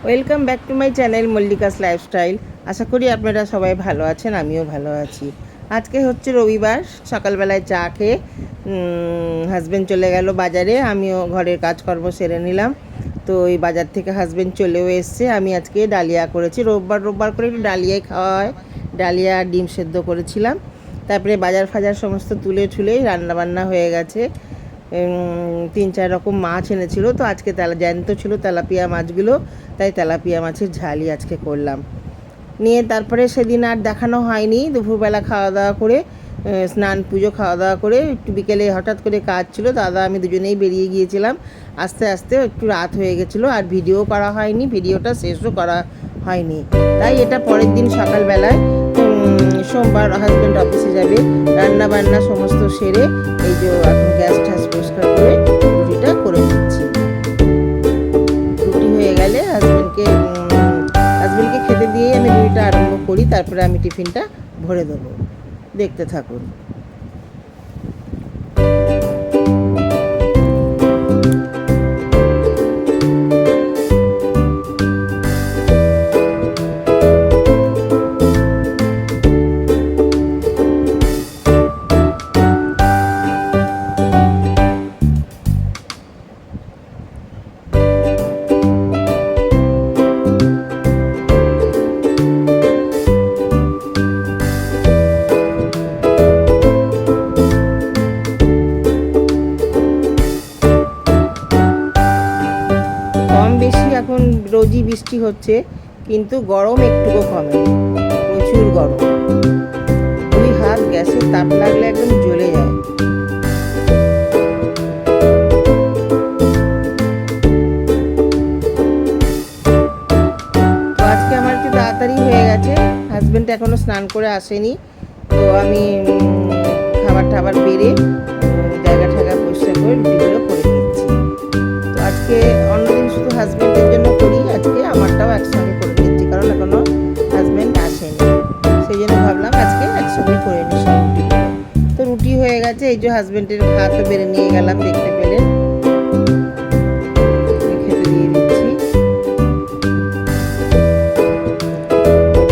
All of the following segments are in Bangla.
Welcome back to my channel Mallika's lifestyle. আশা করি আপনারা সবাই ভালো আছেন, আমিও ভালো আছি। আজকে হচ্ছে রবিবার, সকালবেলায় চা খেয়ে হাজব্যান্ড চলে গেল বাজারে, আমিও ঘরের কাজকর্ম সেরে নিলাম। তো এই বাজার থেকে হাজব্যান্ড চলেও এসছে। আমি আজকে ডালিয়া করেছি, রোববার রোববার করে একটু ডালিয়াই খাওয়া হয়। ডালিয়া আর ডিম সেদ্ধ করেছিলাম। তারপরে বাজার ফাজার সমস্ত তুলে ঠুলেই রান্নাবান্না হয়ে গেছে। 3-4 রকম মাছ এনেছিল, তো আজকে জ্যান্ত ছিল তেলাপিয়া মাছগুলো, তাই তেলাপিয়া মাছের ঝালই আজকে করলাম। নিয়ে তারপরে সেদিন আর দেখানো হয়নি। দুপুরবেলা খাওয়া দাওয়া করে স্নান পুজো খাওয়া দাওয়া করে একটু বিকেলে হঠাৎ করে কাজ ছিল, দাদা আমি দুজনেই বেরিয়ে গিয়েছিলাম। আস্তে আস্তে একটু রাত হয়ে গেছিলো, আর ভিডিও করা হয়নি, ভিডিওটা শেষও করা হয়নি। তাই এটা পরের দিন সকালবেলায়, সোমবার হাজব্যান্ড অফিসে যাবে, রান্না বান্না সমস্ত সেরে এই যে এখন গ্যাস ট্যাস পরিষ্কার করে রুটিটা করে দিচ্ছি। রুটি হয়ে গেলে হাজব্যান্ডকে খেতে দিয়েই আমি রুটিটা আরম্ভ করি, তারপরে আমি টিফিনটা ভরে দেবো। দেখতে থাকুন। কম বেশি এখন রোজই বৃষ্টি হচ্ছে, কিন্তু গরম একটুকু কমেনি, প্রচুর গরম। 2 হাত গ্যাসের তাপ লাগলে একদম জ্বলে যায়। তো আজকে আমার একটু তাড়াতাড়ি হয়ে গেছে, হাজব্যান্ড এখনও স্নান করে আসেনি। তো আমি খাবার টাবার বেড়ে জায়গা ঠাগা পরিষ্কার করে রুটিগুলো করে নিচ্ছি। তো আজকে অন্যদিন শুধু হাজব্যান্ডের জন্য করি, আজকে আমারটাও একসঙ্গে করে নিচ্ছি, কারণ এখনও হাজব্যান্ড আসেনি। সেই জন্য ভাবলাম আজকে একসঙ্গে করে নিই সব রুটিগুলো। তো রুটি হয়ে গেছে, এই যে হাজব্যান্ডের ভাতও বেড়ে নিয়ে গেলাম, দেখতে পেলেন। খেতে দিয়ে দিচ্ছি,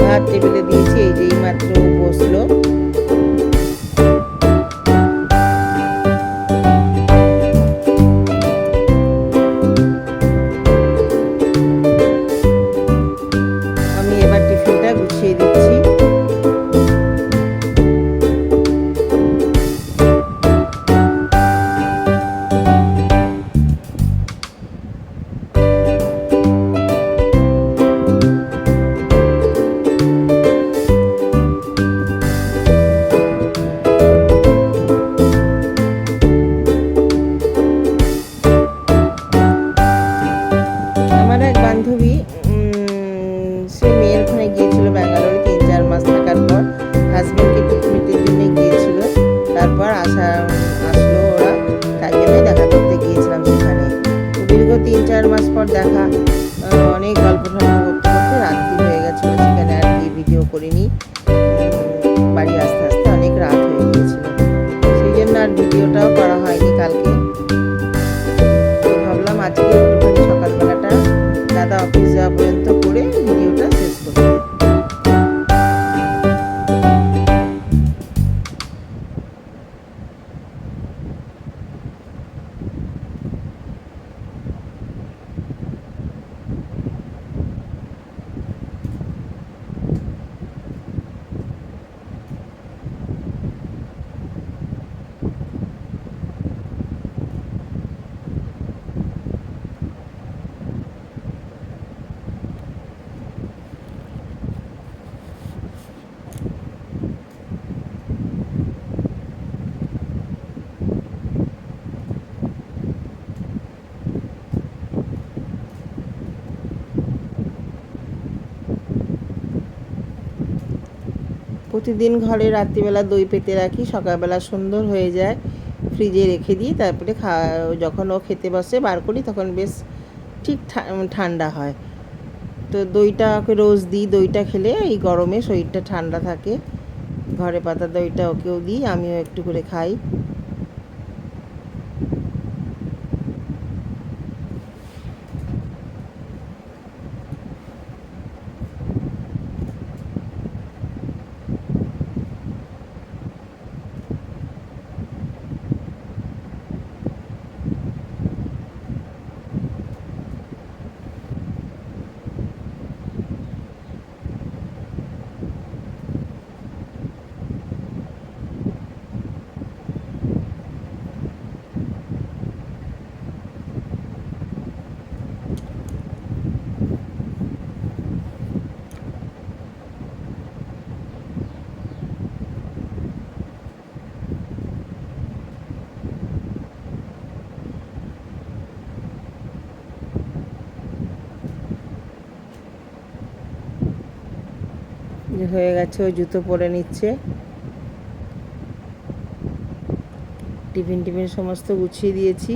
ভাত টেবিলে দিয়েছি, এই যে এই মাত্র বসলো। আমি এবার টিফিনটা গুছিয়ে দিচ্ছি। আমার এক বান্ধবী, সে মেয়ের ওখানে গিয়েছিল ব্যাঙ্গালোরে 3-4 মাস থাকার পর, হাজব্যান্ডকে ট্রিটমেন্টের জন্য গিয়েছিল। তারপর আসলো ওরা, তাই জন্যই দেখা করতে গিয়েছিলাম সেখানে। তো দীর্ঘ 3-4 মাস পর দেখা, অনেক গল্প টল্প করতে করতে রাত্রি হয়ে গেছিলো, সেখানে আর গিয়ে ভিডিও করিনি। বাড়ি আস্তে আস্তে অনেক রাত হয়ে গিয়েছিল, সেই জন্য আর ভিডিওটাও করা হয়নি কালকে। তো ভাবলাম আজকে একটুখানি সকালবেলাটা দাদা অফিস যাওয়া পর্যন্ত করে ভিডিওটা শেষ করি। প্রতিদিন ঘরে রাত্রিবেলা দই পেতে রাখি, সকালবেলা সুন্দর হয়ে যায়, ফ্রিজে রেখে দিই। তারপরে যখন ও খেতে বসে বার করি, তখন বেশ ঠিক ঠান্ডা হয়। তো দইটা ওকে রোজ দিই, দইটা খেলে এই গরমে শরীরটা ঠান্ডা থাকে। ঘরে পাতা দইটা ওকেও দিই, আমিও একটু করে খাই। যে হয়ে গেছে, ও জুতো পরে নিচ্ছে। টিফিন সমস্ত গুছিয়ে দিয়েছি।